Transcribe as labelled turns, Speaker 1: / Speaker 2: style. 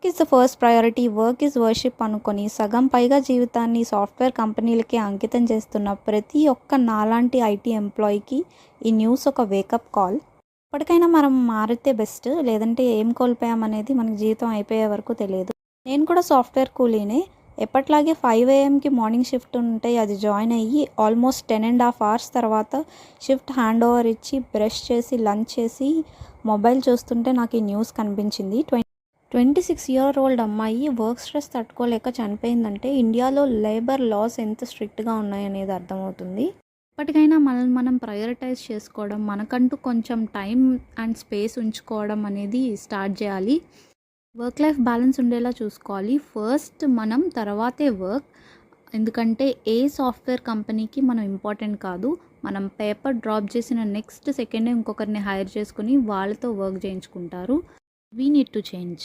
Speaker 1: Work is the first priority, work is worship అనుకొని సగం పైగా జీవితాన్ని సాఫ్ట్వేర్ కంపెనీలకే అంకితం చేస్తున్న ప్రతి ఒక్క నాలాంటి ఐటీ ఎంప్లాయీకి ఈ న్యూస్ ఒక వేకప్ కాల్. ఇప్పటికైనా మనం మారితే బెస్ట్, లేదంటే ఏం కోల్పోయామనేది మనకి జీవితం అయిపోయే వరకు తెలియదు. నేను కూడా సాఫ్ట్వేర్ కూలీనే. ఎప్పట్లాగే 5 AM మార్నింగ్ షిఫ్ట్ ఉంటే అది జాయిన్ అయ్యి ఆల్మోస్ట్ 10.5 hours తర్వాత షిఫ్ట్ హ్యాండ్ ఓవర్ ఇచ్చి బ్రష్ చేసి లంచ్ చేసి మొబైల్ చూస్తుంటే నాకు ఈ న్యూస్ కనిపించింది. 26-year-old అమ్మాయి వర్క్ స్ట్రెస్ తట్టుకోలేక చనిపోయిందంటే ఇండియాలో లేబర్ లాస్ ఎంత స్ట్రిక్ట్గా ఉన్నాయనేది అర్థమవుతుంది. ఇప్పటికైనా మనల్ని మనం ప్రయారిటైజ్ చేసుకోవడం, మనకంటూ కొంచెం టైం అండ్ స్పేస్ ఉంచుకోవడం అనేది స్టార్ట్ చేయాలి. వర్క్ లైఫ్ బ్యాలెన్స్ ఉండేలా చూసుకోవాలి. ఫస్ట్ మనం, తర్వాతే వర్క్. ఎందుకంటే ఏ సాఫ్ట్వేర్ కంపెనీకి మనం ఇంపార్టెంట్ కాదు. మనం పేపర్ డ్రాప్ చేసిన నెక్స్ట్ సెకండే ఇంకొకరిని హైర్ చేసుకుని వాళ్ళతో వర్క్ చేయించుకుంటారు. We need to change.